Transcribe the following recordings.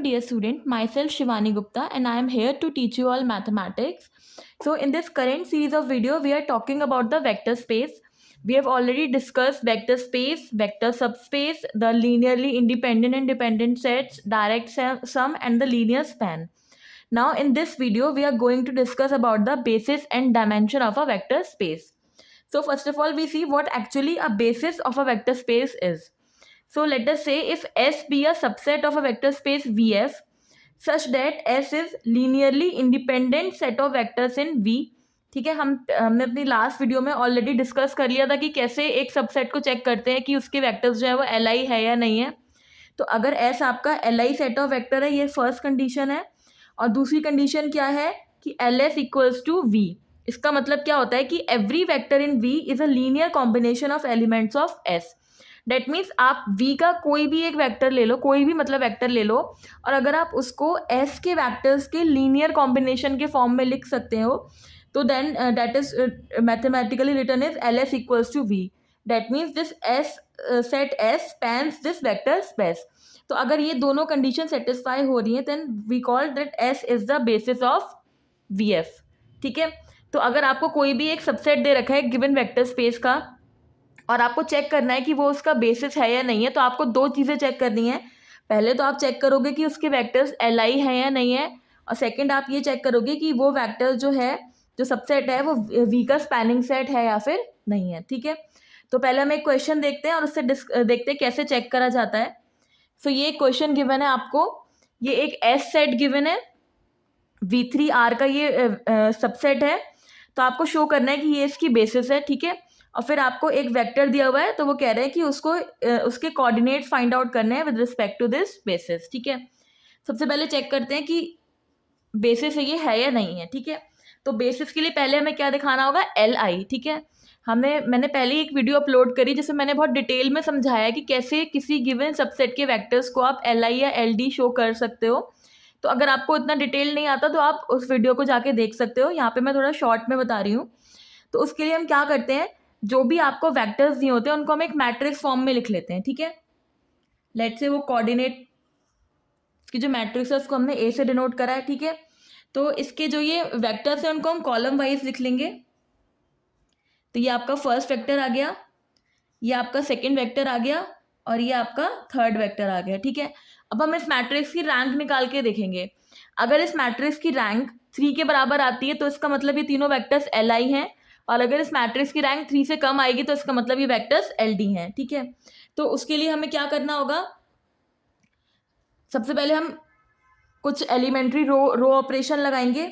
dear student. Myself Shivani Gupta and I am here to teach you all mathematics. So in this current series of video, we are talking about the vector space. We have already discussed vector space, vector subspace, the linearly independent and dependent sets, direct sum and the linear span. Now in this video, we are going to discuss about the basis and dimension of a vector space. So first of all, we see what actually a basis of a vector space is. So let us say if S be a subset of a vector space VF such that S is linearly independent set of vectors in V. ठीक है, हमने अपनी last video में already discuss कर लिया था कि कैसे एक सबसेट को चेक करते हैं कि उसके वेक्टर्स जो है वो LI है या नहीं है. तो अगर S आपका LI सेट ऑफ वेक्टर है, ये फर्स्ट कंडीशन है. और दूसरी कंडीशन क्या है कि LS इक्वल्स टू V. इसका मतलब क्या होता है कि every vector in V is a linear combination of elements of S. That means आप V का कोई भी एक वेक्टर ले लो, कोई भी मतलब वेक्टर ले लो, और अगर आप उसको S के वेक्टर्स के लीनियर कॉम्बिनेशन के फॉर्म में लिख सकते हो तो then that is mathematically written is LS equals to V. That means this S set S spans this vector space. तो अगर ये दोनों कंडीशन सेटिस्फाई हो रही है then we call that S is the basis of VF. ठीक है, तो अगर आपको कोई भी एक सबसेट दे रखा है गिवन वेक्टर स्पेस का और आपको चेक करना है कि वो उसका बेसिस है या नहीं है, तो आपको दो चीज़ें चेक करनी है. पहले तो आप चेक करोगे कि उसके वेक्टर्स LI है या नहीं है, और सेकंड आप ये चेक करोगे कि वो वेक्टर जो है, जो सबसेट है, वो V का स्पैनिंग सेट है या फिर नहीं है. ठीक है, तो पहले हम एक क्वेश्चन देखते हैं और उससे देखते हैं कैसे चेक करा जाता है. सो ये क्वेश्चन गिवन है आपको, ये एक S सेट गिवन है, V3R का ये सबसेट है. तो आपको शो करना है कि ये इसकी बेसिस है. ठीक है, और फिर आपको एक वेक्टर दिया हुआ है, तो वो कह रहे हैं कि उसको उसके कोऑर्डिनेट्स फाइंड आउट करने हैं with respect to this basis. ठीक है, सबसे पहले चेक करते हैं कि बेसिस ये है या नहीं है. ठीक है, तो बेसिस के लिए पहले हमें क्या दिखाना होगा, LI. ठीक है, मैंने पहले एक वीडियो अपलोड करी जिसमें मैंने बहुत डिटेल में समझाया कि कैसे किसी गिवन सबसेट के वेक्टर्स को आप LI या LD शो कर सकते हो. तो अगर आपको इतना डिटेल नहीं आता तो आप उस वीडियो को जाके देख सकते हो. यहाँ पे मैं थोड़ा शॉर्ट में बता रही हूँ. तो उसके लिए हम क्या करते हैं, जो भी आपको वेक्टर्स दिए होते हैं उनको हम एक मैट्रिक्स फॉर्म में लिख लेते हैं. ठीक है, लेट्स से वो कोऑर्डिनेट की जो मैट्रिक्स है उसको हमने A से डिनोट करा है. ठीक है, तो इसके जो ये वेक्टर्स हैं उनको हम कॉलम वाइज लिख लेंगे. तो ये आपका फर्स्ट वेक्टर आ गया, ये आपका सेकेंड वेक्टर आ गया, और ये आपका थर्ड वेक्टर आ गया. ठीक है, अब हम इस मैट्रिक्स की रैंक निकाल के देखेंगे. अगर इस मैट्रिक्स की रैंक 3 के बराबर आती है तो इसका मतलब ये तीनों वेक्टर्स LI हैं, और अगर इस मैट्रिक्स की रैंक 3 से कम आएगी तो इसका मतलब ये वेक्टर्स LD हैं. ठीक है, तो उसके लिए हमें क्या करना होगा, सबसे पहले हम कुछ एलिमेंट्री रो ऑपरेशन लगाएंगे.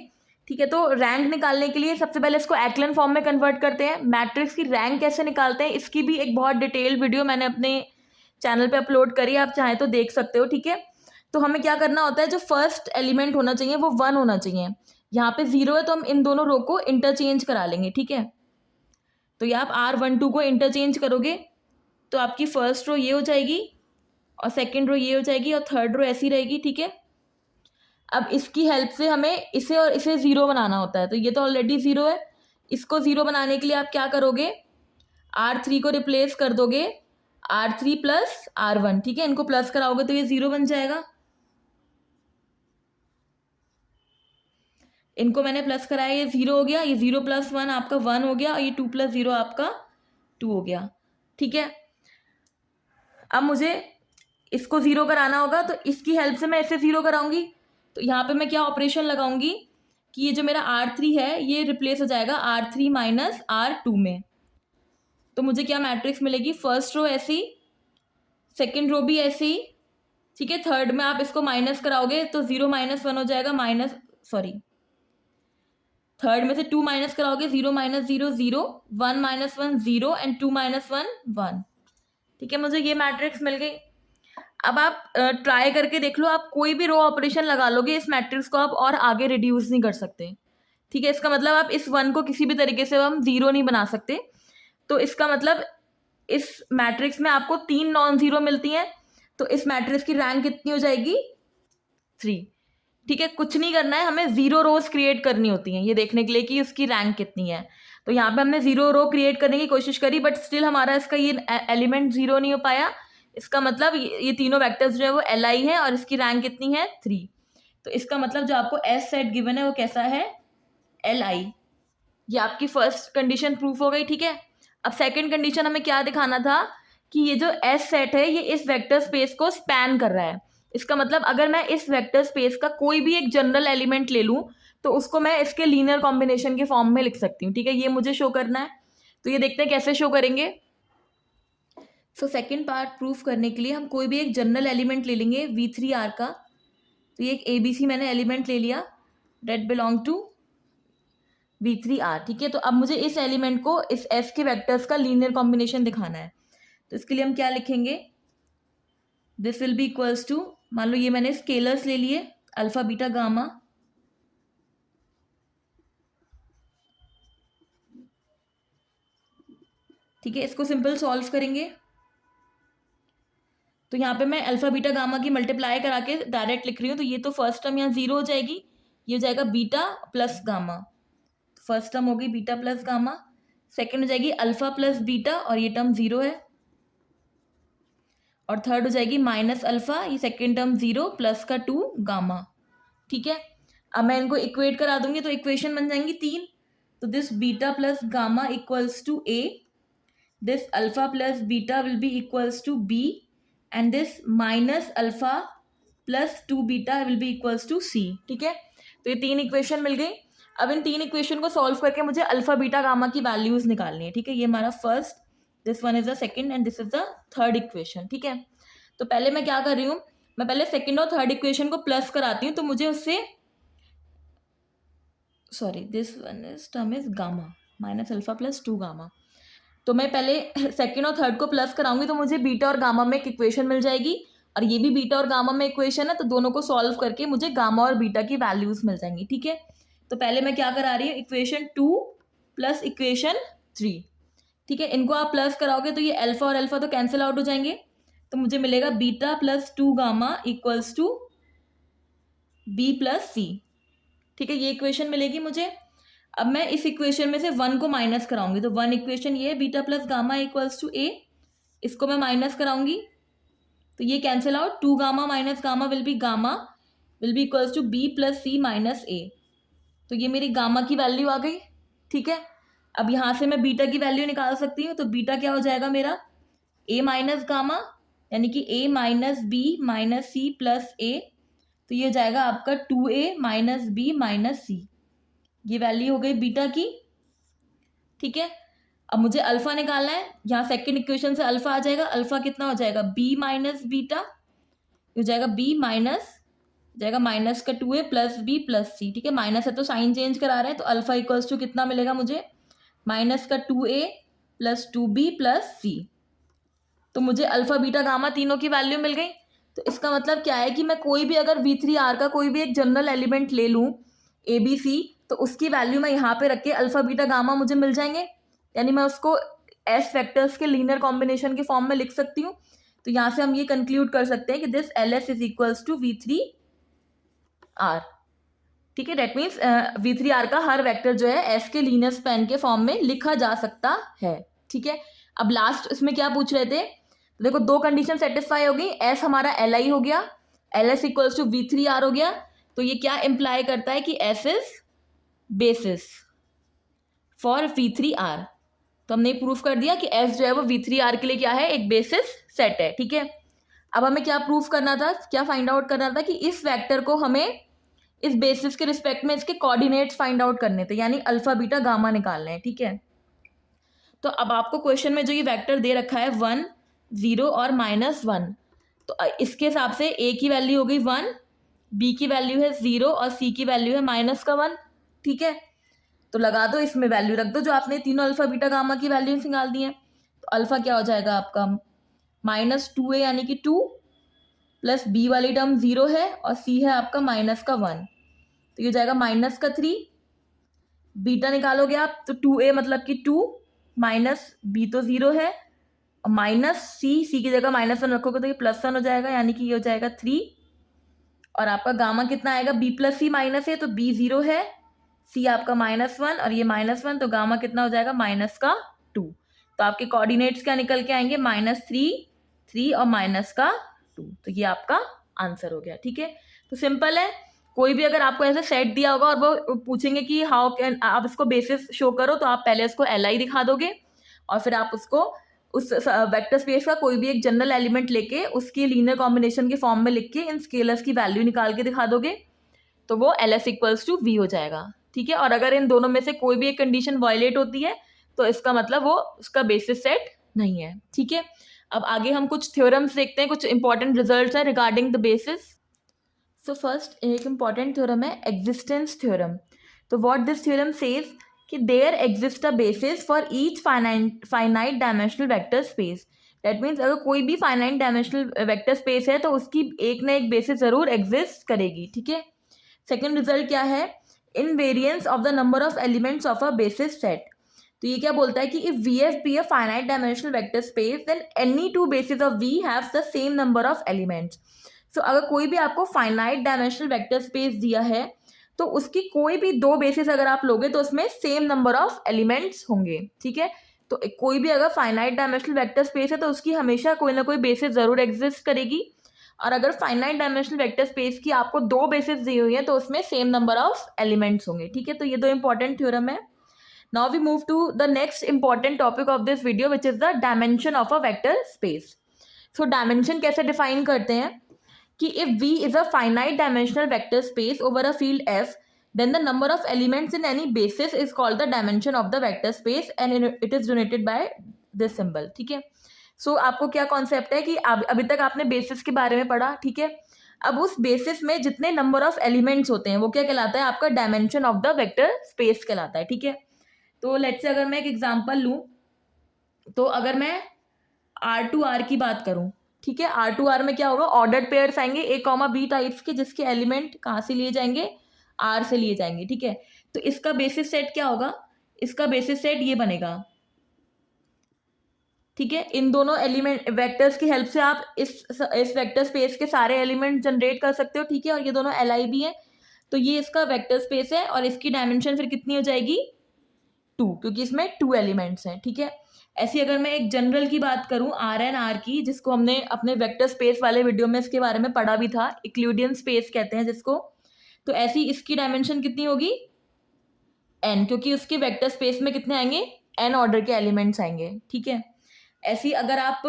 ठीक है, तो रैंक निकालने के लिए सबसे पहले इसको एक्लन फॉर्म में कन्वर्ट करते हैं. मैट्रिक्स की रैंक कैसे निकालते हैं इसकी भी एक बहुत डिटेल वीडियो मैंने अपने चैनल पे अपलोड करी, आप चाहें तो देख सकते हो. ठीक है, तो हमें क्या करना होता है, जो फर्स्ट एलिमेंट होना चाहिए वो 1 होना चाहिए. यहाँ पे 0 है तो हम इन दोनों रो को इंटरचेंज करा लेंगे. ठीक है, तो ये आप R12 को इंटरचेंज करोगे तो आपकी फर्स्ट रो ये हो जाएगी, और सेकंड रो ये हो जाएगी, और थर्ड रो ऐसी रहेगी. ठीक है, अब इसकी हेल्प से हमें इसे और इसे 0 बनाना होता है. तो ये तो ऑलरेडी 0 है, इसको 0 बनाने के लिए आप क्या करोगे, R3 को रिप्लेस कर दोगे R3 प्लस R1. ठीक है, इनको प्लस कराओगे तो ये 0 बन जाएगा. इनको मैंने प्लस कराया, ये 0 हो गया, ये 0 प्लस 1 आपका 1 हो गया, और ये 2 प्लस 0 आपका 2 हो गया. ठीक है, अब मुझे इसको 0 कराना होगा, तो इसकी हेल्प से मैं इसे 0 कराऊंगी. तो यहाँ पे मैं क्या ऑपरेशन लगाऊंगी कि ये जो मेरा R3 है ये रिप्लेस हो जाएगा R3 माइनस R2 में. तो मुझे क्या मैट्रिक्स मिलेगी, फर्स्ट रो ऐसी, सेकेंड रो भी ऐसी. ठीक है, थर्ड में आप इसको माइनस कराओगे तो 0 माइनस 1 हो जाएगा, थर्ड में से 2 माइनस कराओगे, 0 माइनस 0 0, 1 माइनस 1 0 एंड 2 माइनस 1 1. ठीक है, मुझे ये मैट्रिक्स मिल गई. अब आप ट्राई करके देख लो, आप कोई भी रो ऑपरेशन लगा लोगे इस मैट्रिक्स को आप और आगे रिड्यूस नहीं कर सकते. ठीक है, इसका मतलब आप इस 1 को किसी भी तरीके से हम 0 नहीं बना सकते. तो इसका मतलब इस मैट्रिक्स में आपको 3 नॉन जीरो मिलती हैं, तो इस मैट्रिक्स की रैंक कितनी हो जाएगी, 3. ठीक है, कुछ नहीं करना है, हमें 0 रोज क्रिएट करनी होती हैं ये देखने के लिए कि उसकी रैंक कितनी है. तो यहाँ पे हमने 0 रो क्रिएट करने की कोशिश करी, बट स्टिल हमारा इसका ये एलिमेंट 0 नहीं हो पाया, इसका मतलब ये तीनों वेक्टर्स जो है वो Li है और इसकी रैंक कितनी है 3। तो इसका मतलब जो आपको एस सेट गिवन है वो कैसा है Li। ये आपकी फर्स्ट कंडीशन प्रूफ हो गई, ठीक है। अब सेकंड कंडीशन हमें क्या दिखाना था कि ये जो एस सेट है ये इस वेक्टर स्पेस को स्पैन कर रहा है। इसका मतलब अगर मैं इस वेक्टर स्पेस का कोई भी एक जनरल एलिमेंट ले लूं तो उसको मैं इसके लीनियर कॉम्बिनेशन के फॉर्म में लिख सकती हूँ, ठीक है। ये मुझे शो करना है, तो ये देखते हैं कैसे शो करेंगे। सो सेकेंड पार्ट प्रूफ करने के लिए हम कोई भी एक जनरल एलिमेंट ले लेंगे V3R का। तो ये एक ABC मैंने एलिमेंट ले लिया डेट बिलोंग टू V3R, ठीक है। तो अब मुझे इस एलिमेंट को इस S के वेक्टर्स का लीनियर कॉम्बिनेशन दिखाना है। तो इसके लिए हम क्या लिखेंगे, this will be equals to, मान लो ये मैंने स्केलर्स ले लिए अल्फा बीटा गामा, ठीक है। इसको सिंपल सॉल्व करेंगे तो यहाँ पे मैं अल्फा बीटा गामा की मल्टीप्लाई करा के डायरेक्ट लिख रही हूँ। तो ये तो फर्स्ट टर्म यहाँ 0 हो जाएगी, ये हो जाएगा beta plus gamma. First term होगी बीटा प्लस गामा, सेकेंड हो जाएगी अल्फा प्लस बीटा और ये टर्म 0 है, और थर्ड हो जाएगी माइनस अल्फा, ये सेकेंड टर्म 0 प्लस का 2 गामा, ठीक है। अब मैं इनको इक्वेट करा दूंगी तो इक्वेशन बन जाएंगी 3। तो this beta plus gamma equals to A, this alpha plus beta will be equals to B, and this minus alpha plus 2 beta will be equals to C, ठीक है। तो ये 3 इक्वेशन मिल गई। अब इन 3 इक्वेशन को सॉल्व करके मुझे अल्फा बीटा गामा की वैल्यूज निकालनी है, ठीक है। ये हमारा first, this one is the second and this is the third equation, ठीक है। तो पहले मैं क्या कर रही हूँ, मैं पहले सेकंड और थर्ड इक्वेशन को प्लस कराती हूँ। तो मुझे उससे, sorry this one is term is gamma minus alpha plus 2 gamma. तो मैं पहले सेकंड और थर्ड को प्लस कराऊंगी तो मुझे बीटा और गामा में एक इक्वेशन मिल जाएगी, और ये भी बीटा और गामा में इक्वेशन है। तो दोनों को सॉल्व करके मुझे गामा और बीटा की वैल्यूज मिल जाएंगी, ठीक है। तो पहले मैं क्या करा रही हूँ, इक्वेशन 2 प्लस इक्वेशन 3, ठीक है। इनको आप प्लस कराओगे तो ये अल्फा और अल्फा तो कैंसिल आउट हो जाएंगे, तो मुझे मिलेगा beta plus 2 gamma equals to B plus C, ठीक है। ये इक्वेशन मिलेगी मुझे। अब मैं इस इक्वेशन में से 1 को माइनस कराऊंगी, तो 1 इक्वेशन ये beta plus gamma equals to A, इसको मैं माइनस कराऊंगी तो ये cancel out, 2 gamma minus gamma will be equals to B plus C minus A। तो ये मेरी गामा की वैल्यू आ गई, ठीक है। अब यहाँ से मैं बीटा की वैल्यू निकाल सकती हूँ। तो बीटा क्या हो जाएगा मेरा, A माइनस गामा, यानी कि A minus B minus C plus A। तो ये हो जाएगा आपका 2A minus B minus C, ये वैल्यू हो गई बीटा की, ठीक है। अब मुझे अल्फा निकालना है, यहाँ सेकंड इक्वेशन से अल्फा आ जाएगा। अल्फा कितना हो जाएगा, B माइनस बीटा, हो जाएगा B माइनस, जाएगा माइनस का 2A plus B plus C, ठीक है। माइनस है तो साइन चेंज करा रहे हैं, तो अल्फा इक्वल्स टू कितना मिलेगा मुझे, माइनस का 2A plus 2B plus C। तो मुझे अल्फा बीटा गामा तीनों की वैल्यू मिल गई। तो इसका मतलब क्या है कि मैं कोई भी अगर V3R का कोई भी एक जनरल एलिमेंट ले लूँ ABC, तो उसकी वैल्यू मैं यहाँ पे रख के अल्फा बीटा गामा मुझे मिल जाएंगे, यानी मैं उसको S वेक्टर्स के लीनियर कॉम्बिनेशन के फॉर्म में लिख सकती हूँ। तो यहाँ से हम ये कंक्लूड कर सकते हैं कि this LS is equals to V3R, ठीक है। डेट मीन्स V3R का हर वेक्टर जो है S के लीनियर स्पैन के फॉर्म में लिखा जा सकता है, ठीक है। अब लास्ट इसमें क्या पूछ रहे थे, तो देखो 2 कंडीशन सेटिस्फाई हो गई, S हमारा Li हो गया, LS इक्वल्स टू V3R हो गया। तो ये क्या इम्प्लाई करता है कि S is basis for V3R। तो हमने प्रूफ कर दिया कि S जो है वो V3R के लिए क्या है, एक बेसिस सेट है, ठीक है। अब हमें क्या प्रूफ करना था, क्या फाइंड आउट करना था कि इस वेक्टर को हमें इस बेसिस के रिस्पेक्ट में इसके कोऑर्डिनेट्स फाइंड आउट करने थे, यानी अल्फा बीटा गामा निकालना है, ठीक है। तो अब आपको क्वेश्चन में जो ये वेक्टर दे रखा है 1 0 और -1, तो इसके हिसाब से A की वैल्यू हो गई 1, B की वैल्यू है 0 और C की वैल्यू है -1, ठीक है। तो लगा दो, इसमें वैल्यू रख दो जो आपने तीनों अल्फा बीटा गामा की वैल्यू निकाल दी है। तो अल्फा क्या हो जाएगा आपका -2A यानी कि 2, प्लस B वाली टर्म 0 है और C है आपका -1, तो ये हो जाएगा -3। बीटा निकालोगे आप तो 2A मतलब कि 2 माइनस B तो 0 है, और माइनस C की जगह -1 रखोगे तो ये +1 हो जाएगा, यानी कि ये हो जाएगा 3। और आपका गामा कितना आएगा, B प्लस C माइनस है तो B 0 है, C आपका -1 और ये -1, तो गामा कितना हो जाएगा -2। तो आपके कोऑर्डिनेट्स क्या निकल के आएंगे, -3 3 और माइनस का 2, तो ये आपका आंसर हो गया। ठीक है, तो सिंपल है। कोई भी अगर आपको ऐसे सेट दिया होगा और वो पूछेंगे कि हाउ कैन आप इसको बेसिस शो करो, तो आप पहले उसको Li दिखा दोगे और फिर आप उसको उस वेक्टर स्पेस का कोई भी एक जनरल एलिमेंट लेके उसकी लीनियर कॉम्बिनेशन के फॉर्म में लिख के इन स्केलर्स की वैल्यू निकाल के दिखा दोगे, तो वो LS इक्वल्स टू V हो जाएगा। ठीक है, और अगर इन दोनों में से कोई भी एक कंडीशन वायलेट होती है तो इसका मतलब वो उसका बेसिस सेट नहीं है। ठीक है, अब आगे हम कुछ थ्योरम्स देखते हैं, कुछ इंपॉर्टेंट रिजल्ट्स हैं regarding the basis. So first एक इंपॉर्टेंट थ्योरम है एग्जिस्टेंस थ्योरम। तो व्हाट दिस थ्योरम सेज कि there exist a basis for each finite dimensional vector space. That means अगर कोई भी फाइनाइट डायमेंशनल वेक्टर स्पेस है तो उसकी एक ना एक बेसिस जरूर एग्जिस्ट करेगी। ठीक है, सेकेंड रिजल्ट क्या है, invariance of the number of elements of a basis set. तो ये क्या बोलता है कि if VF be a finite dimensional vector space then any two bases of V have the same number of elements. So अगर कोई भी आपको फाइनाइट डायमेंशनल वेक्टर स्पेस दिया है तो उसकी कोई भी दो बेसिस अगर आप लोगे तो उसमें सेम नंबर ऑफ एलिमेंट्स होंगे। ठीक है, तो कोई भी अगर फाइनाइट डायमेंशनल वेक्टर स्पेस है तो उसकी हमेशा कोई ना कोई बेसिस जरूर एग्जिस्ट करेगी, और अगर फाइनाइट डायमेंशनल वेक्टर स्पेस की आपको दो बेसिस दी हुई है तो उसमें सेम नंबर ऑफ एलिमेंट्स होंगे। ठीक है, तो ये दो इंपॉर्टेंट थ्योरम है। Now we move to the next important topic of this video, which is the dimension of a vector space. So dimension कैसे define करते हैं कि if V is a finite dimensional vector space over a field F, then the number of elements in any basis is called the dimension of the vector space and it is denoted by this symbol. ठीक है, so आपको क्या concept है कि अभी तक आपने basis के बारे में पढ़ा। ठीक है, अब उस बेसिस में जितने नंबर ऑफ एलिमेंट्स होते हैं वो क्या कहलाता है, आपका dimension of the vector space कहलाता है। ठीक है, तो लेट्स से अगर मैं एक एग्जांपल लूं, तो अगर मैं R2R की बात करूं, ठीक है, R2R में क्या होगा, ऑर्डर्ड पेयर्स आएंगे A, B टाइप्स के, जिसके एलिमेंट कहाँ से लिए जाएंगे, R से लिए जाएंगे। ठीक है, तो इसका बेसिस सेट क्या होगा, इसका बेसिस सेट ये बनेगा। ठीक है, इन दोनों एलिमेंट वेक्टर्स की हेल्प से आप इस वेक्टर स्पेस के सारे एलिमेंट जनरेट कर सकते हो। ठीक है, और ये दोनों Li भी हैं, तो ये इसका वेक्टर स्पेस है और इसकी डायमेंशन फिर कितनी हो जाएगी, 2, क्योंकि इसमें 2 एलिमेंट्स हैं। ठीक है, ऐसी अगर मैं एक जनरल की बात करूं Rn की, जिसको हमने अपने वेक्टर स्पेस वाले वीडियो में इसके बारे में पढ़ा भी था, इक्लूडियन स्पेस कहते हैं जिसको, तो ऐसी इसकी डायमेंशन कितनी होगी, n, क्योंकि उसके वेक्टर स्पेस में कितने आएंगे, n ऑर्डर के एलिमेंट्स आएंगे। ठीक है, ऐसी अगर आप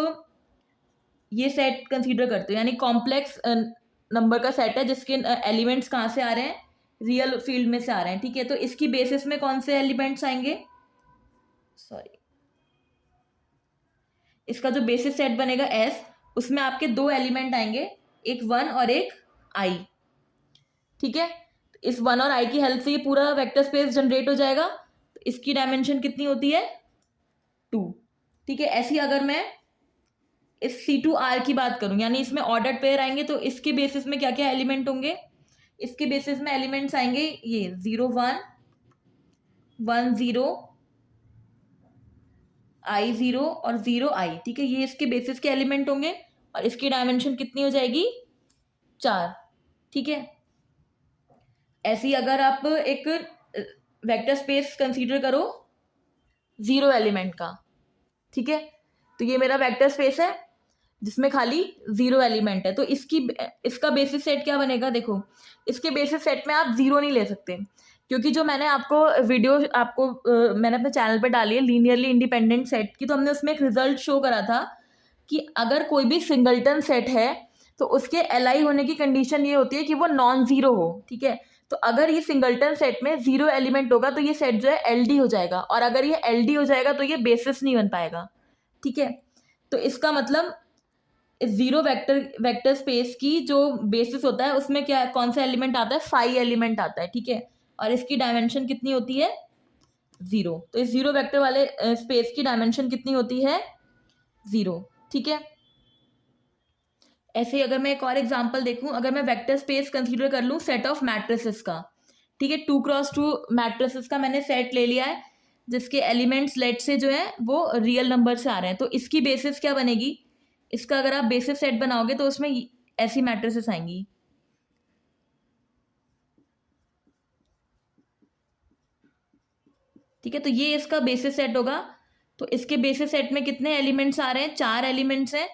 ये सेट कंसीडर करते हो, यानी कॉम्प्लेक्स नंबर का सेट है जिसके एलिमेंट्स कहाँ से आ रहे हैं, रियल फील्ड में से आ रहे हैं। ठीक है, तो इसकी बेसिस में कौन से एलिमेंट्स आएंगे, सॉरी, इसका जो बेसिस सेट बनेगा S, उसमें आपके दो एलिमेंट आएंगे, एक 1 और एक I। ठीक है, इस 1 और I की हेल्प से ये पूरा वेक्टर स्पेस जनरेट हो जाएगा, तो इसकी डायमेंशन कितनी होती है, 2। ठीक है, ऐसी अगर मैं इस C2R की बात करूं, यानी इसमें ऑर्डर्ड पेयर आएंगे, तो इसके बेसिस में क्या क्या एलिमेंट होंगे, इसके बेसिस में एलिमेंट्स आएंगे ये 0 1 1 0 I0 और 0 I। ठीक है, ये इसके बेसिस के एलिमेंट होंगे और इसकी डायमेंशन कितनी हो जाएगी, 4। ठीक है, ऐसी अगर आप एक वेक्टर स्पेस कंसीडर करो 0 एलिमेंट का, ठीक है, तो ये मेरा वेक्टर स्पेस है जिसमें खाली 0 एलिमेंट है, तो इसका बेसिस सेट क्या बनेगा, देखो इसके बेसिस सेट में आप 0 नहीं ले सकते, क्योंकि जो मैंने आपको वीडियो मैंने अपने चैनल पे डाली है लीनियरली इंडिपेंडेंट सेट की, तो हमने उसमें एक रिजल्ट शो करा था कि अगर कोई भी सिंगलटन सेट है तो उसके Li होने की कंडीशन ये होती है कि वो नॉन जीरो हो। ठीक है, तो अगर ये सिंगलटन सेट में 0 एलिमेंट होगा तो ये सेट जो है LD हो जाएगा, और अगर ये LD हो जाएगा तो ये बेसिस नहीं बन पाएगा। ठीक है, तो इसका मतलब इस 0 वेक्टर स्पेस की जो बेसिस होता है उसमें क्या कौन सा एलिमेंट आता है, 5 एलिमेंट आता है। ठीक है, और इसकी डायमेंशन कितनी होती है, 0। तो इस 0 वेक्टर वाले स्पेस की डायमेंशन कितनी होती है, 0। ठीक है, ऐसे अगर मैं एक और एग्जांपल देखूं, अगर मैं वेक्टर स्पेस कंसीडर कर लूं सेट ऑफ मैट्रिसेस का, ठीक है, 2x2 मैट्रिसेस का मैंने सेट ले लिया है जिसके एलिमेंट्स लेट से जो है वो रियल नंबर से आ रहे हैं, तो इसकी बेसिस क्या बनेगी, इसका अगर आप बेसिस सेट बनाओगे तो उसमें ऐसी मैट्रिसेस आएंगी। ठीक है, तो ये इसका बेसिस सेट होगा, तो इसके बेसिस सेट में कितने एलिमेंट्स आ रहे हैं, 4 एलिमेंट्स हैं,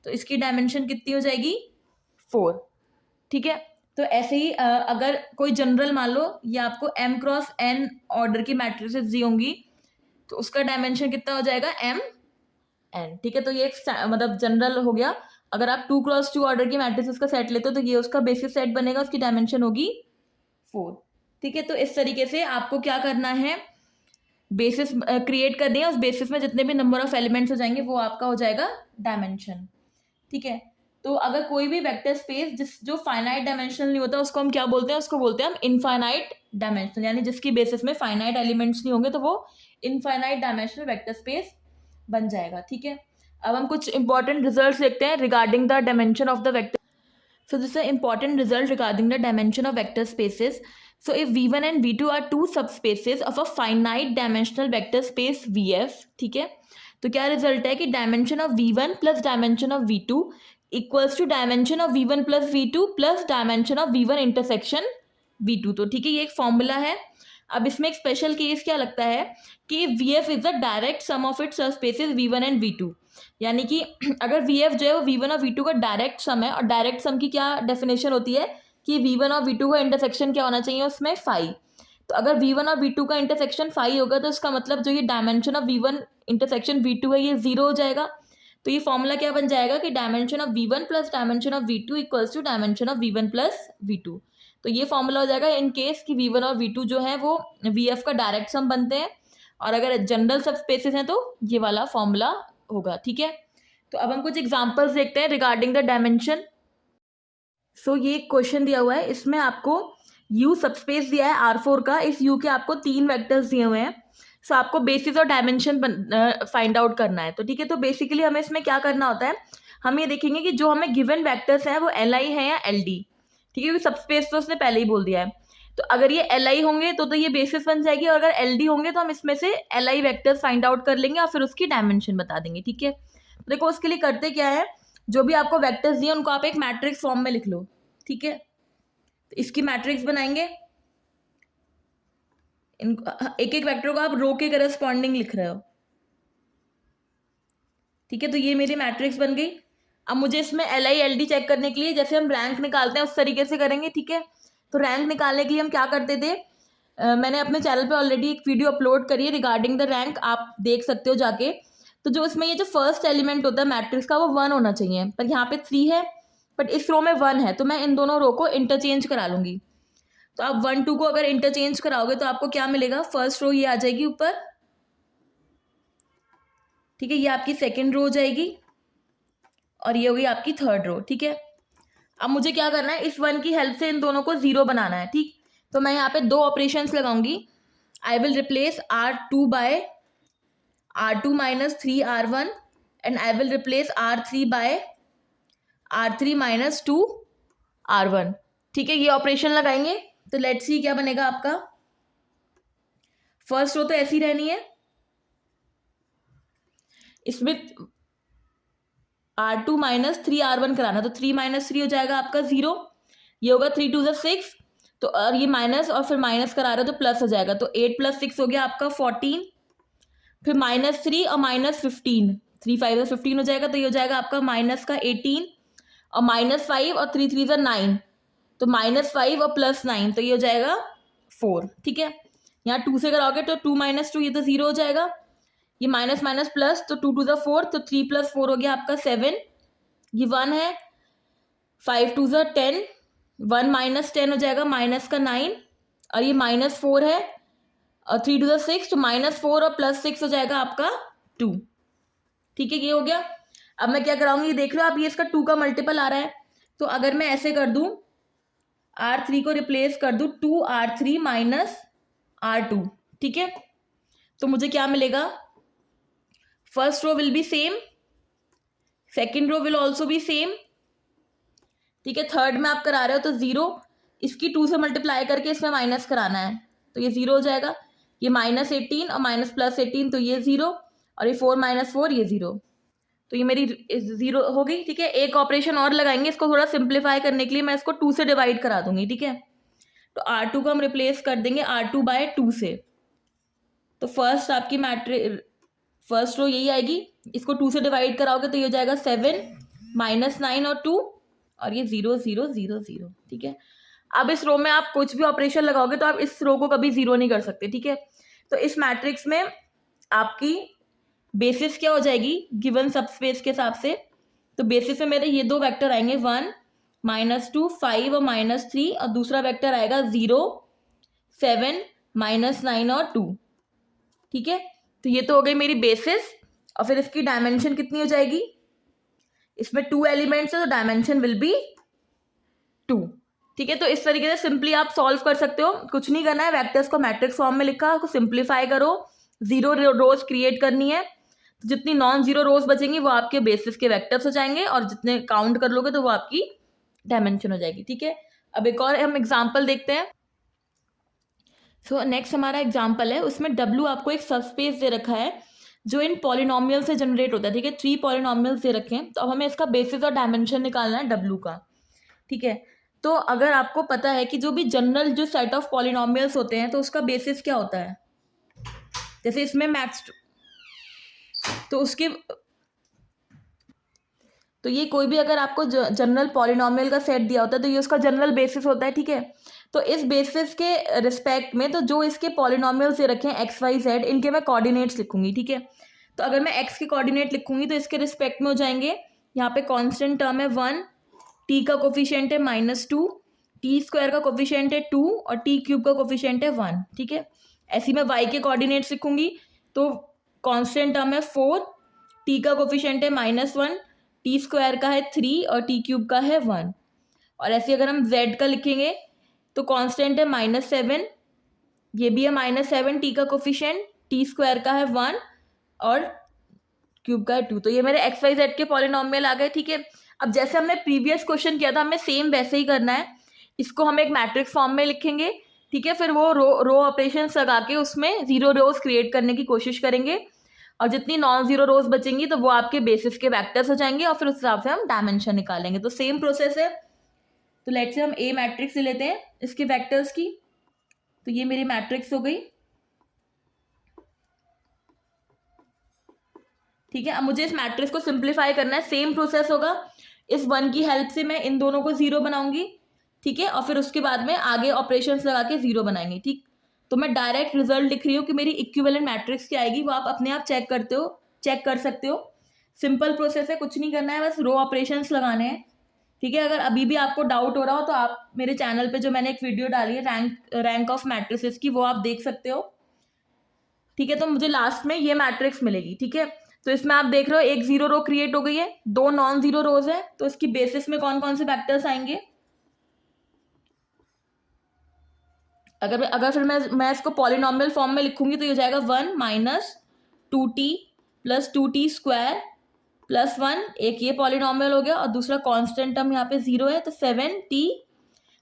तो इसकी डायमेंशन कितनी हो जाएगी 4। ठीक है, तो ऐसे ही अगर कोई जनरल मान लो ये आपको m क्रॉस n ऑर्डर की मैट्रिसेस दी होंगी तो उसका डायमेंशन कितना हो जाएगा m n। ठीक है, तो ये एक मतलब जनरल हो गया। अगर आप 2 क्रॉस 2 ऑर्डर की मैट्रिसेस का सेट लेते हो तो ये उसका बेसिस सेट बनेगा, उसकी डायमेंशन होगी 4। ठीक है, तो इस तरीके से आपको क्या करना है, बेसिस क्रिएट करनी है, उस बेसिस में जितने भी नंबर ऑफ एलिमेंट्स हो जाएंगे वो आपका हो जाएगा डायमेंशन। ठीक है, तो अगर कोई भी वेक्टर स्पेस जो फाइनाइट डायमेंशनल नहीं होता उसको हम क्या बोलते हैं, उसको बोलते हैं हम इनफाइनाइट डायमेंशनल, यानी जिसकी बेसिस में फाइनाइट एलिमेंट्स नहीं होंगे तो वो इनफाइनाइट डायमेंशनल वेक्टर स्पेस बन जाएगा। ठीक है, अब हम कुछ इंपॉर्टेंट रिजल्ट्स देखते हैं regarding the dimension of the vector. So this is an important result regarding the dimension of vector spaces. So if V1 and V2 are two subspaces of a finite dimensional vector space VF, ठीक है, तो क्या result है कि dimension of V1 plus dimension of V2 equals to dimension of V1 plus V2 plus dimension of V1 intersection V2। तो ठीक है, ये एक फॉर्मूला है। अब इसमें एक स्पेशल केस क्या लगता है कि VF is the direct sum of its subspaces V1 and V2, यानी कि अगर VF जो है वो V1 और V2 का डायरेक्ट सम है, और डायरेक्ट सम की क्या डेफिनेशन होती है कि V1 और V2 का इंटरसेक्शन क्या होना चाहिए उसमें 5। तो अगर V1 और V2 का इंटरसेक्शन 5 होगा तो इसका मतलब जो ये dimension of V1 intersection V2 है ये 0 हो जाएगा। तो ये फॉर्मूला क्या बन जाएगा कि dimension of V1 plus dimension of V2 equals to dimension of V1 plus V2। तो ये फॉर्मूला हो जाएगा इन केस कि V1 और V2 जो है वो VF का डायरेक्ट सम बनते हैं, और अगर जनरल सब स्पेसेस हैं तो ये वाला फॉर्मूला होगा। ठीक है, तो अब हम कुछ एग्जांपल्स देखते हैं रिगार्डिंग द डायमेंशन। सो ये क्वेश्चन दिया हुआ है, इसमें आपको U सबस्पेस दिया है R4 का, इस U के आपको 3 वेक्टर्स दिए हुए हैं। सो आपको बेसिस और डायमेंशन फाइंड आउट करना है। तो ठीक है, तो बेसिकली हमें इसमें क्या करना होता है, हम ये देखेंगे कि जो हमें गिवन वेक्टर्स हैं वो Li है या LD। ठीक है, क्योंकि सबस्पेस तो उसने पहले ही बोल दिया है। तो अगर ये Li होंगे तो ये बेसिस बन जाएगी, और अगर LD होंगे तो हम इसमें से Li वेक्टर्स फाइंड आउट कर लेंगे और फिर उसकी डायमेंशन बता देंगे। ठीक है, देखो उसके लिए करते क्या है, जो भी आपको वेक्टर्स दिए उनको आप एक मैट्रिक्स फॉर्म में लिख लो। ठीक है, तो इसकी मैट्रिक्स बनाएंगे, एक एक वेक्टर को आप रो के करस्पॉन्डिंग लिख रहे हो। ठीक है, तो ये मेरी मैट्रिक्स बन गई। अब मुझे इसमें Li LD चेक करने के लिए जैसे हम रैंक निकालते हैं उस तरीके से करेंगे। ठीक है, तो रैंक निकालने के लिए हम क्या करते थे, मैंने अपने चैनल पे ऑलरेडी एक वीडियो अपलोड करी है रिगार्डिंग द रैंक, आप देख सकते हो जाके। तो जो इसमें ये जो फर्स्ट एलिमेंट होता है मैट्रिक्स का वो 1 होना चाहिए, पर यहाँ पे 3 है, बट इस रो में 1 है, तो मैं इन दोनों रो को इंटरचेंज करा लूंगी। तो आप 1 2 को अगर इंटरचेंज कराओगे तो आपको क्या मिलेगा, फर्स्ट रो ये आ जाएगी ऊपर। ठीक है, ये आपकी सेकेंड रो हो जाएगी और ये होगी आपकी थर्ड रो। ठीक है, अब मुझे क्या करना है, इस 1 की हेल्प से इन दोनों को 0 बनाना है। ठीक, तो मैं यहाँ पे 2 ऑपरेशंस लगाऊंगी। I will replace R2 by R2 minus 3R1 and I will replace R3 by R3 minus 2R1। ठीक है, ये ऑपरेशन लगाएंगे तो लेट्स सी क्या बनेगा आपका। फर्स्ट रो तो ऐसी रहनी है, इसमें R2 माइनस 3R1 कराना, तो 3 माइनस 3 हो जाएगा आपका 0, ये होगा 3 2 6, तो और ये माइनस और फिर माइनस करा रहे हो तो प्लस हो जाएगा, तो 8 प्लस 6 हो गया आपका 14, फिर माइनस 3 और माइनस 15, 3 5 15 हो जाएगा, तो ये हो जाएगा आपका माइनस का 18 और माइनस 5 और 3 3 9, तो माइनस 5 और प्लस 9, तो ये हो जाएगा 4। ठीक है, यहाँ 2 से कराओगे तो 2 माइनस 2 ये तो 0 हो जाएगा, ये माइनस माइनस प्लस, तो 2 2 4, तो 3 प्लस 4 हो गया आपका 7, ये 1 है, 5 2 10, 1 माइनस 10 हो जाएगा माइनस का 9, और ये माइनस 4 है, और 3 2 6, तो माइनस 4 और प्लस 6 हो जाएगा आपका 2। ठीक है, ये हो गया। अब मैं क्या कराऊंगी, देख लो आप, ये इसका 2 का मल्टीपल आ रहा है, तो अगर मैं ऐसे कर दूं, R3 को रिप्लेस कर दूं 2R3 माइनस R2। ठीक है, तो मुझे क्या मिलेगा, first row will be same, second row will also be same. ठीक है, थर्ड में आप करा रहे हो तो 0, इसकी 2 से मल्टीप्लाई करके इसमें माइनस कराना है, तो ये 0 हो जाएगा, ये माइनस 18 और माइनस प्लस 18, तो ये 0, और ये 4 माइनस 4 ये 0, तो ये मेरी 0 हो गई। ठीक है, एक ऑपरेशन और लगाएंगे, इसको थोड़ा सिंप्लीफाई करने के लिए मैं इसको 2 से डिवाइड करा दूंगी। ठीक है, तो R2 को हम रिप्लेस कर देंगे R2 बाय 2 से, तो फर्स्ट आपकी फर्स्ट रो यही आएगी, इसको 2 से डिवाइड कराओगे तो ये हो जाएगा 7, -9 और 2 और ये 0 0 0 0, ठीक है। अब इस रो में आप कुछ भी ऑपरेशन लगाओगे तो आप इस रो को कभी जीरो नहीं कर सकते, ठीक है। तो इस मैट्रिक्स में आपकी बेसिस क्या हो जाएगी गिवन सबस्पेस के हिसाब से? तो बेसिस में मेरे ये दो वेक्टर आएंगे 1 -2 5 और -3 और दूसरा वेक्टर आएगा 0 7 -9 और 2, ठीक है। तो ये तो हो गई मेरी बेसिस और फिर इसकी डायमेंशन कितनी हो जाएगी? इसमें 2 एलिमेंट्स है तो डायमेंशन विल बी 2, ठीक है। तो इस तरीके से सिंपली आप सॉल्व कर सकते हो, कुछ नहीं करना है, वेक्टर्स को मैट्रिक्स फॉर्म में लिखा, उसको सिंप्लीफाई करो, 0 रोज क्रिएट करनी है, तो जितनी नॉन जीरो रोज बचेंगी वो आपके बेसिस के वेक्टर्स हो जाएंगे और जितने काउंट कर लोगे तो वो आपकी डायमेंशन हो जाएगी, ठीक है। अब एक और हम एग्जाम्पल देखते हैं। सो नेक्स्ट हमारा एग्जाम्पल है, उसमें W आपको एक सबस्पेस दे रखा है जो इन पॉलिनोमियल से जनरेट होता है, ठीक है। 3 पॉलिनोमियल्स दे रखे हैं, तो अब हमें इसका बेसिस और डायमेंशन निकालना है W का, ठीक है। तो अगर आपको पता है कि जो भी जनरल जो सेट ऑफ पॉलिनोमियल्स होते हैं तो उसका बेसिस क्या होता है, जैसे इसमें मैक्स, तो उसके तो ये कोई भी अगर आपको जनरल पॉलिनोमियल का सेट दिया होता है तो ये उसका जनरल बेसिस होता है, ठीक है। तो इस बेसिस के रिस्पेक्ट में तो जो इसके पॉलिनोमियल्स ये रखे हैं एक्स वाई जेड, इनके मैं कोऑर्डिनेट्स लिखूंगी, ठीक है। तो अगर मैं एक्स के कोऑर्डिनेट लिखूंगी तो इसके रिस्पेक्ट में हो जाएंगे, यहाँ पे कांस्टेंट टर्म है 1, टी का कोफिशिएंट है -2, टी स्क्वायर का कोफिशिएंट है 2 और टी क्यूब का कोफिशिएंट है 1, ठीक है। ऐसी मैं वाई के कोऑर्डिनेट्स लिखूंगी तो कांस्टेंट टर्म है 4, टी का कोफिशिएंट है -1, टी स्क्वायर का है 3 और टी क्यूब का है 1। और ऐसे अगर हम z का लिखेंगे तो कांस्टेंट है -7, ये भी है -7, टी का कोफिशिएंट, टी स्क्वायर का है 1 और क्यूब का है 2। तो ये मेरे एक्स वाई जेड के पॉलिनोमियल आ गए, ठीक है। अब जैसे हमने प्रीवियस क्वेश्चन किया था हमें सेम वैसे ही करना है, इसको हम एक मैट्रिक्स फॉर्म में लिखेंगे, ठीक है। फिर वो रो ऑपरेशंस लगा के उसमें 0 रोज क्रिएट करने की कोशिश करेंगे और जितनी नॉन जीरो रोज बचेंगी तो वो आपके बेसिस के वेक्टर्स हो जाएंगे और फिर उस हिसाब से हम डायमेंशन निकालेंगे। तो सेम प्रोसेस है। तो लेट्स से हम ए मैट्रिक्स ले लेते हैं इसके वेक्टर्स की, तो ये मेरी मैट्रिक्स हो गई, ठीक है। अब मुझे इस मैट्रिक्स को सिंप्लीफाई करना है, सेम प्रोसेस होगा, इस 1 की हेल्प से मैं इन दोनों को 0 बनाऊंगी, ठीक है। और फिर उसके बाद में आगे ऑपरेशंस लगा के 0 बनाएंगे, ठीक। तो मैं डायरेक्ट रिजल्ट लिख रही हूँ कि मेरी इक्विवेलेंट मैट्रिक्स क्या आएगी, वो आप अपने आप चेक कर सकते हो। सिंपल प्रोसेस है, कुछ नहीं करना है, बस रो ऑपरेशंस लगाने हैं, ठीक है। अगर अभी भी आपको डाउट हो रहा हो तो आप मेरे चैनल पे जो मैंने एक वीडियो डाली है रैंक ऑफ मैट्रिसेस की, वो आप देख सकते हो, ठीक है। तो मुझे लास्ट में ये मैट्रिक्स मिलेगी, ठीक है। तो इसमें आप देख रहे हो एक 0 रो क्रिएट हो गई है, 2 नॉन जीरो रोज है, तो इसकी बेसिस में कौन कौन से वेक्टर्स आएंगे? अगर फिर मैं इसको पॉलिनोमियल फॉर्म में लिखूंगी तो ये हो जाएगा 1 -2t + 2t स्क्वायर +1, एक ये पॉलिनोमियल हो गया और दूसरा कांस्टेंट टर्म यहाँ पे 0 है तो 7t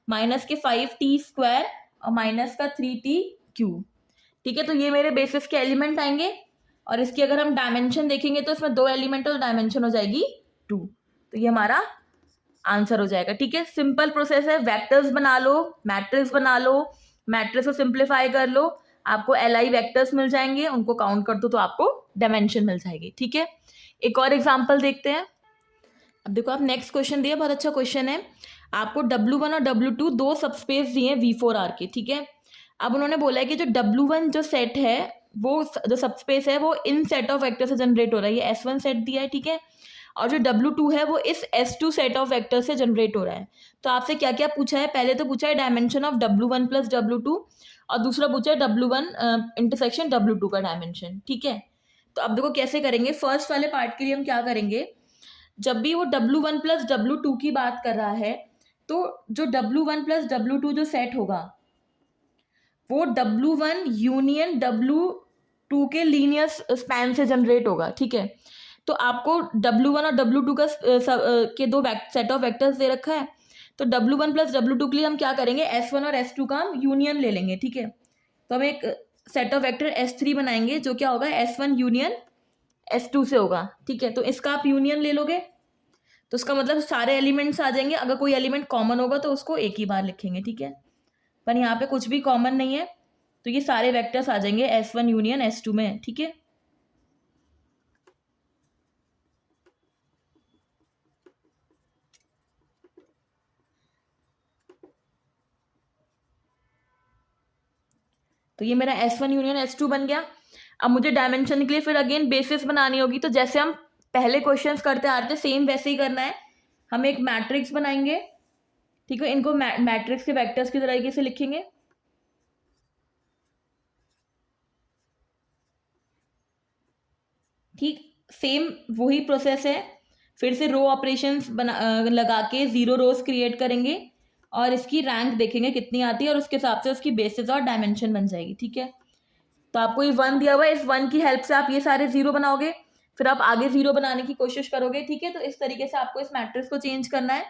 माइनस के 5t स्क्वायर और माइनस का 3t क्यूब, ठीक है। तो ये मेरे बेसिस के एलिमेंट आएंगे और इसकी अगर हम डायमेंशन देखेंगे तो इसमें 2 एलिमेंट और डायमेंशन हो जाएगी 2, तो ये हमारा आंसर हो जाएगा, ठीक है। सिंपल प्रोसेस है, वेक्टर्स बना लो, मैट्रिक्स बना लो, मैट्रिक्स को सिंप्लीफाई कर लो, आपको एल वेक्टर्स मिल जाएंगे, उनको काउंट कर दो तो आपको डायमेंशन मिल जाएगी, ठीक है। एक और एग्जाम्पल देखते हैं। अब देखो आप नेक्स्ट क्वेश्चन दिया, बहुत अच्छा क्वेश्चन है। आपको W1 और W2 दो सबस्पेस दिए V4R के, ठीक है। अब उन्होंने बोला है कि जो W1 जो सेट है वो जो सबस्पेस है वो इन सेट ऑफ वेक्टर से जनरेट हो रहा है, ये S1 सेट दिया है, ठीक है। और जो W2 है वो इस S2 सेट ऑफ वेक्टर से जनरेट हो रहा है। तो आपसे क्या क्या पूछा है, पहले तो पूछा है डायमेंशन ऑफ W1 + W2 और दूसरा पूछा है W1 इंटरसेक्शन W2 का डायमेंशन, ठीक है। तो अब देखो कैसे करेंगे, फर्स्ट वाले पार्ट के लिए हम क्या करेंगे, जब भी वो W1 + W2 की बात कर रहा है तो जो W1 + W2 जो सेट होगा वो W1 यूनियन W2 के लीनियर स्पैन से जनरेट होगा, ठीक है। तो आपको W1 और W2 के दो सेट ऑफ वेक्टर्स दे रखा है, तो W1 + W2 के लिए हम क्या करेंगे, S1 और S2 का हम यूनियन ले लेंगे, ठीक है। तो हम एक सेट ऑफ वेक्टर S3 बनाएंगे जो क्या होगा S1 यूनियन S2 से होगा, ठीक है। तो इसका आप यूनियन ले लोगे तो उसका मतलब सारे एलिमेंट्स आ जाएंगे, अगर कोई एलिमेंट कॉमन होगा तो उसको एक ही बार लिखेंगे, ठीक है। पर यहाँ पे कुछ भी कॉमन नहीं है तो ये सारे वेक्टर्स आ जाएंगे S1 यूनियन S2 में, ठीक है। तो ये मेरा S1 यूनियन S2 बन गया। अब मुझे डायमेंशन के लिए फिर अगेन बेसिस बनानी होगी, तो जैसे हम पहले क्वेश्चंस करते आ रहे थे सेम वैसे ही करना है। हम एक मैट्रिक्स बनाएंगे, ठीक है, इनको मैट्रिक्स के वेक्टर्स की तरीके से लिखेंगे। ठीक, सेम वही प्रोसेस है, फिर से रो ऑपरेशंस लगा के 0 रोज क्रिएट करेंगे और इसकी रैंक देखेंगे कितनी आती है और उसके हिसाब से उसकी बेसिस और डायमेंशन बन जाएगी। ठीक है, तो आपको ये 1 दिया हुआ है, इस 1 की हेल्प से आप ये सारे 0 बनाओगे, फिर आप आगे 0 बनाने की कोशिश करोगे। ठीक है, तो इस तरीके से आपको इस मैट्रिक्स को चेंज करना है।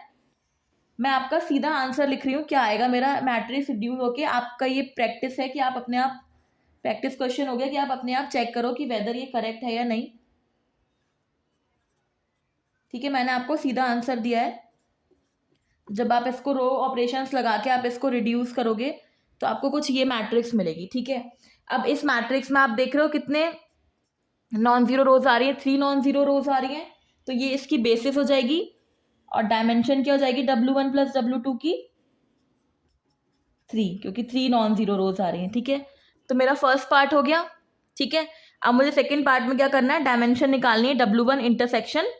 मैं आपका सीधा आंसर लिख रही हूँ, क्या आएगा मेरा मैट्रिक्स रिड्यूस होके। आपका ये प्रैक्टिस है कि आप अपने आप, प्रैक्टिस क्वेश्चन हो गया कि आप अपने आप चेक करो कि वेदर ये करेक्ट है या नहीं। ठीक है, मैंने आपको सीधा आंसर दिया है। जब आप इसको रो ऑपरेशंस लगा के आप इसको रिड्यूस करोगे तो आपको कुछ ये मैट्रिक्स मिलेगी। ठीक है, अब इस मैट्रिक्स में आप देख रहे हो कितने नॉन जीरो रोज आ रही है, 3 नॉन जीरो रोज आ रही हैं, तो ये इसकी बेसिस हो जाएगी और डायमेंशन क्या हो जाएगी W1 प्लस W2 की 3, क्योंकि 3 नॉन जीरो रोज आ रही हैं। ठीक है, तो मेरा फर्स्ट पार्ट हो गया। ठीक है, अब मुझे सेकेंड पार्ट में क्या करना है, डायमेंशन निकालनी है W1 इंटरसेक्शन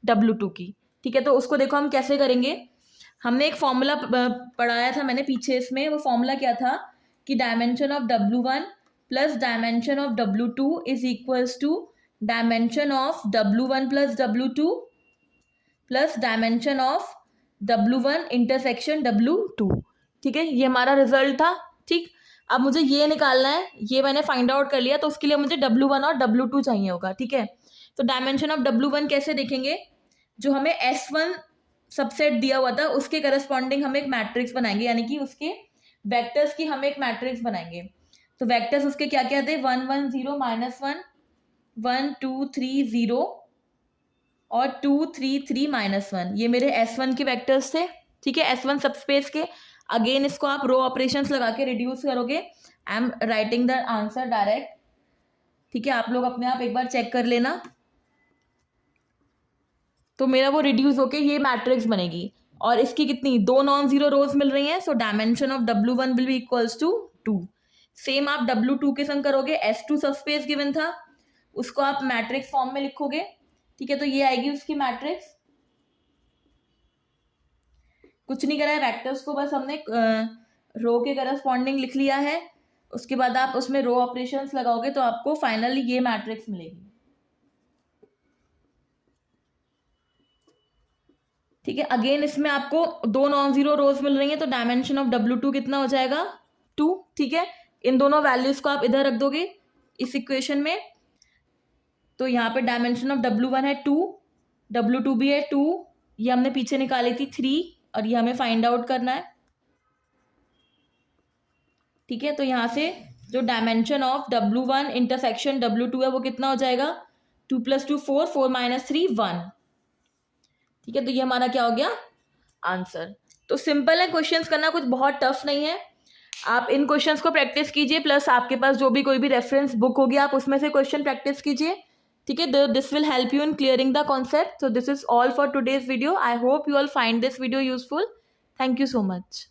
W2 की। ठीक है, तो उसको देखो हम कैसे करेंगे। हमने एक फॉर्मूला पढ़ाया था मैंने पीछे, इसमें वो फॉर्मूला क्या था कि dimension of W1 plus dimension of W2 is equals to dimension of W1 plus W2 plus dimension of W1 intersection W2। ठीक है, ये हमारा रिजल्ट था। ठीक, अब मुझे ये निकालना है, ये मैंने फाइंड आउट कर लिया, तो उसके लिए मुझे W1 और W2 चाहिए होगा। ठीक है, तो डायमेंशन ऑफ W1 कैसे देखेंगे, जो हमें S1 सबसेट दिया हुआ था उसके करस्पॉन्डिंग हम एक मैट्रिक्स बनाएंगे, यानी कि उसके वेक्टर्स की हम एक मैट्रिक्स बनाएंगे। तो वेक्टर्स उसके क्या क्या थे, 1 1 0 -1, 1 2 3 0 और 2 3 3 -1, ये मेरे S1 के वेक्टर्स थे। ठीक है, S1 सबस्पेस के। अगेन इसको आप रो ऑपरेशंस लगा के रिड्यूस करोगे। I am writing the answer direct. ठीक है, आप लोग अपने आप एक बार चेक कर लेना। तो मेरा वो रिड्यूस होके ये मैट्रिक्स बनेगी और इसकी कितनी 2 नॉन जीरो रोज मिल रही हैं, so dimension of W1 will be equals to 2। Same आप W2 के संग करोगे, S2 सबस्पेस गिवन था, उसको आप मैट्रिक्स फॉर्म में लिखोगे। ठीक है, तो ये आएगी उसकी मैट्रिक्स। कुछ नहीं करा है, वेक्टर्स को बस हमने रो के करस्पॉन्डिंग लिख लिया है। उसके बाद आप उसमें रो ऑपरेशंस लगाओगे तो आपको फाइनली ये मैट्रिक्स मिलेगी। ठीक है, अगेन इसमें आपको 2 नॉन जीरो रोज मिल रही हैं, तो डायमेंशन ऑफ W2 कितना हो जाएगा 2। ठीक है, इन दोनों वैल्यूज को आप इधर रख दोगे इस इक्वेशन में, तो यहाँ पे डायमेंशन ऑफ W1 है 2, W2 भी है 2, ये हमने पीछे निकाली थी 3 और ये हमें फाइंड आउट करना है। ठीक है, तो यहाँ से जो dimension of W1 intersection W2 है वो कितना हो जाएगा 2 + 2 4, 4 - 3 1। ठीक है, तो ये हमारा क्या हो गया आंसर। तो सिंपल है, क्वेश्चंस करना कुछ बहुत टफ नहीं है। आप इन क्वेश्चंस को प्रैक्टिस कीजिए, प्लस आपके पास जो भी कोई भी रेफरेंस बुक होगी आप उसमें से क्वेश्चन प्रैक्टिस कीजिए। ठीक है, this will help you in clearing the concept. So this is all for today's video. I hope you all find this video useful. Thank you so much.